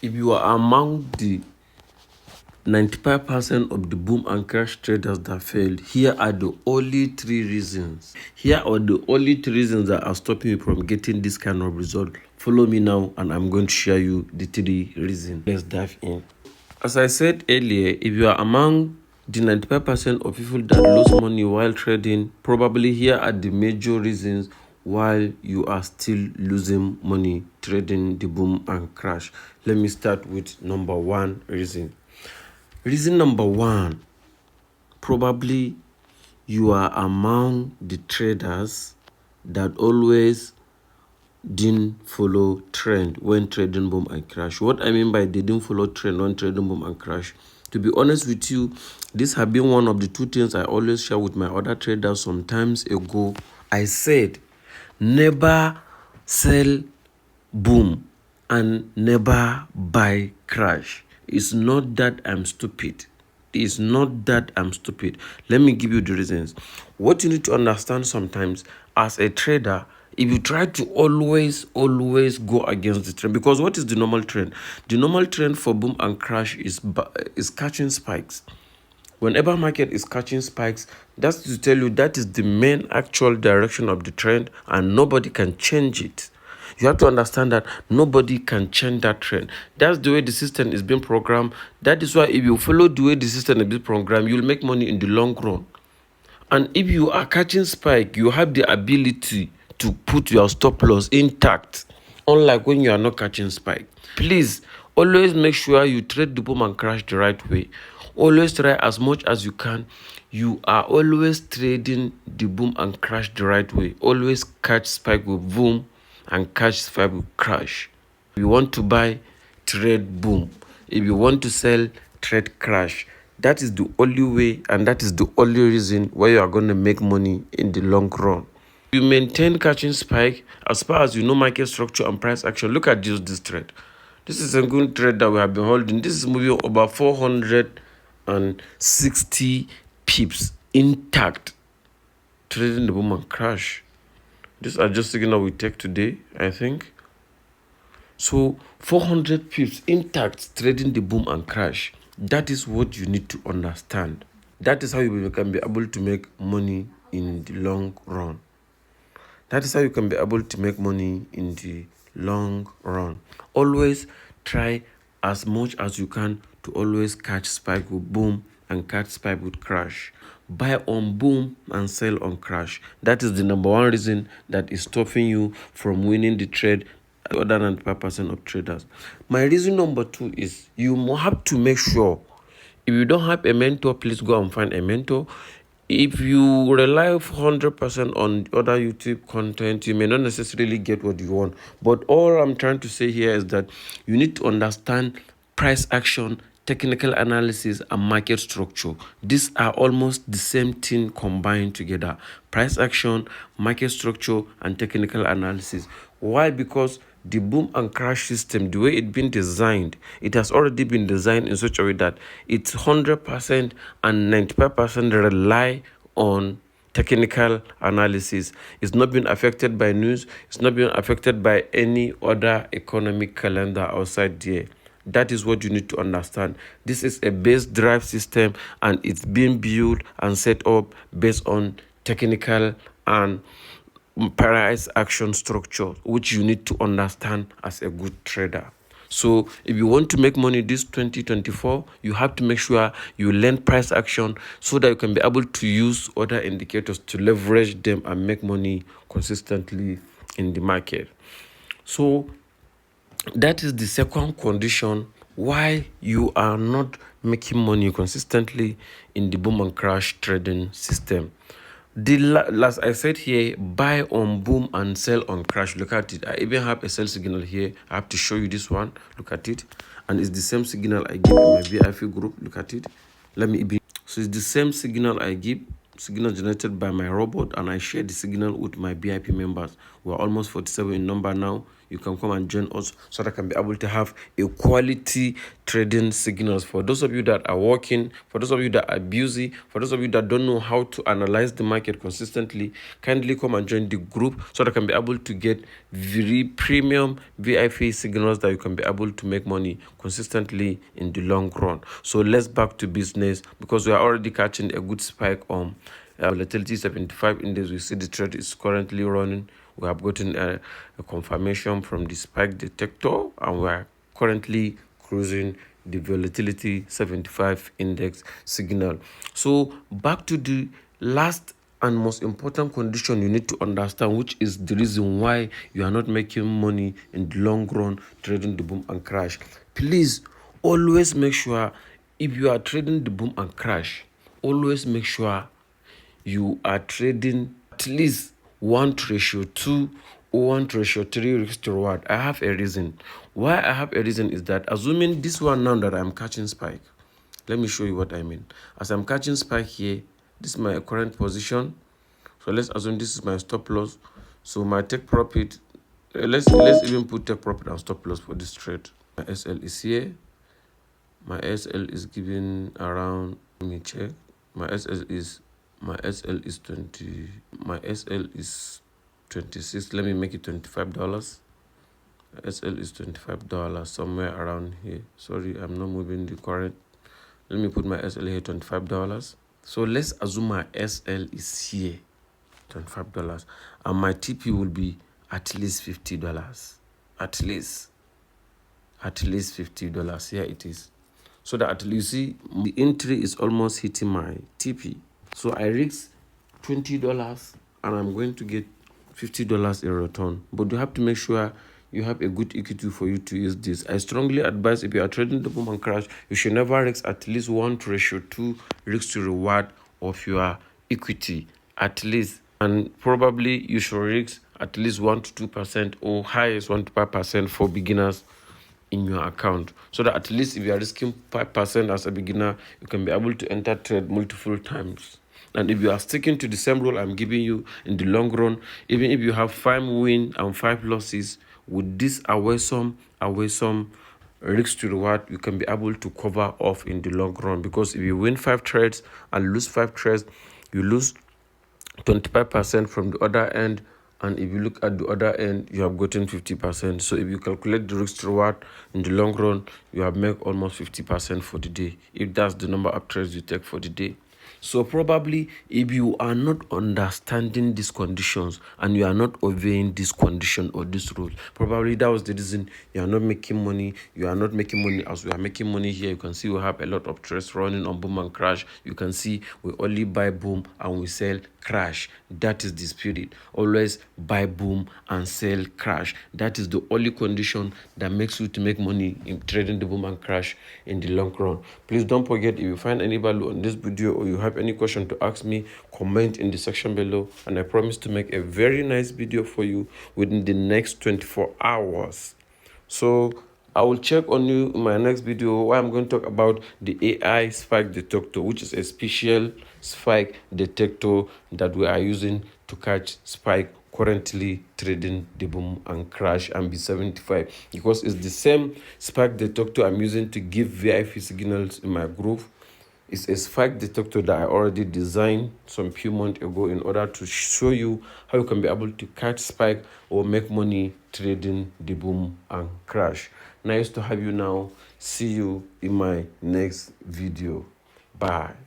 If you are among the 95% of the boom and crash traders that failed, here are the only 3 reasons. Here are the only 3 reasons that are stopping you from getting this kind of result. Follow me now and I'm going to share you the 3 reasons. Let's dive in. As I said earlier, if you are among the 95% of people that lose money while trading, probably here are the major reasons why you are still losing money trading the boom and crash. Let me start with number 1 reason. Reason number 1, probably you are among the traders that always didn't follow trend when trading boom and crash. What I mean by they didn't follow trend when trading boom and crash, to be honest with you, this has been one of the 2 things I always share with my other traders some times ago. I said, never sell boom and never buy crash. It's not that I'm stupid. It's not that I'm stupid. Let me give you the reasons. What you need to understand sometimes as a trader, if you try to always go against the trend, because what is the normal trend? The normal trend for boom and crash is catching spikes. Whenever market is catching spikes, that's to tell you that is the main actual direction of the trend and nobody can change it. You have to understand that nobody can change that trend. That's the way the system is being programmed. That is why if you follow the way the system is being programmed, you'll make money in the long run. And if you are catching spike, you have the ability to put your stop loss intact, unlike when you are not catching spike. Please, always make sure you trade the boom and crash the right way. Always try as much as you can. You are always trading the boom and crash the right way. Always catch spike with boom and catch spike with crash. If you want to buy, trade boom. If you want to sell, trade crash. That is the only way and that is the only reason why you are going to make money in the long run. You maintain catching spike as far as you know market structure and price action. Look at this trade. This is a good trade that we have been holding. This is moving over 460 pips intact, trading the boom and crash. These are just signal we take today, I think. So 400 pips intact, trading the boom and crash. That is what you need to understand. That is how you can be able to make money in the long run. That is how you can be able to make money in the long run. Always try as much as you can to always catch spike with boom and catch spike with crash. Buy on boom and sell on crash. That is the number 1 reason that is stopping you from winning the trade other than 5% of traders. My reason number 2 is you have to make sure if you don't have a mentor, please go and find a mentor. If you rely 100% on other YouTube content, you may not necessarily get what you want. But all I'm trying to say here is that you need to understand price action, technical analysis, and market structure. These are almost the same thing combined together. Price action, market structure, and technical analysis. Why? Because the boom and crash system, the way it's been designed, it has already been designed in such a way that it's 100% and 95% rely on technical analysis. It's not been affected by news. It's not been affected by any other economic calendar outside there. That is what you need to understand. This is a base drive system and it's being built and set up based on technical and price action structure, which you need to understand as a good trader. So if you want to make money this 2024, you have to make sure you learn price action so that you can be able to use other indicators to leverage them and make money consistently in the market. So that is the second condition why you are not making money consistently in the boom and crash trading system. The last I said here, buy on boom and sell on crash. Look at it. I even have a sell signal here. I have to show you this one. Look at it. And it's the same signal I give in my VIP group. Look at it. So it's the same signal I give, signal generated by my robot, and I share the signal with my VIP members. We're almost 47 in number now. you can come and join us so that I can be able to have a quality trading signals. For those of you that are working, for those of you that are busy, for those of you that don't know how to analyze the market consistently, kindly come and join the group so that I can be able to get very premium VIP signals that you can be able to make money consistently in the long run. So let's back to business, because we are already catching a good spike on volatility 75 index. We see the trade is currently running. We have gotten a confirmation from the spike detector, and we are currently cruising the volatility 75 index signal. So back to the last and most important condition you need to understand, which is the reason why you are not making money in the long run trading the boom and crash. Please always make sure, if you are trading the boom and crash, always make sure you are trading at least 1:2 or 1:3 risk to reward. I have a reason. Why I have a reason is that, assuming this one now that I'm catching spike, let me show you what I mean. As I'm catching spike here, this is my current position. So let's assume this is my stop loss. So my take profit, let's even put take profit and stop loss for this trade. My SL is here. My SL is giving around, let me check. My SL is 20. My SL is 26. Let me make it $25. SL is $25, somewhere around here. Sorry, I'm not moving the current. Let me put my SL here, $25. So let's assume my SL is here, $25, and my TP will be at least $50. At least $50. Here it is. So that you see the entry is almost hitting my TP. So I risk $20 and I'm going to get $50 in return. But you have to make sure you have a good equity for you to use this. I strongly advise, if you are trading the boom and crash, you should never risk at least 1:2 risk to reward of your equity, at least. And probably you should risk at least 1 to 2% or highest 1 to 5% for beginners in your account, so that at least if you are risking 5% as a beginner, you can be able to enter trade multiple times. And if you are sticking to the same rule I'm giving you, in the long run, even if you have 5 wins and 5 losses, with this awesome risk to reward, you can be able to cover off in the long run. Because if you win 5 trades and lose 5 trades, you lose 25% from the other end, and if you look at the other end, you have gotten 50%. So if you calculate the risk to reward in the long run, you have made almost 50% for the day, if that's the number of trades you take for the day. So probably if you are not understanding these conditions and you are not obeying this condition or this rule, probably that was the reason you are not making money. You are not making money as we are making money here. You can see we have a lot of trades running on boom and crash. You can see we only buy boom and we sell crash. That is the spirit. Always buy boom and sell crash. That is the only condition that makes you to make money in trading the boom and crash in the long run. Please don't forget, if you find any value on this video or you have any question to ask me, comment in the section below, and I promise to make a very nice video for you within the next 24 hours. So I will check on you in my next video, where I'm going to talk about the AI spike detector, which is a special spike detector that we are using to catch spike currently trading the boom and crash and B75, because it's the same spike detector I'm using to give VIP signals in my group. It's a spike detector that I already designed some few months ago in order to show you how you can be able to catch spike or make money trading the boom and crash. Nice to have you now. See you in my next video. Bye.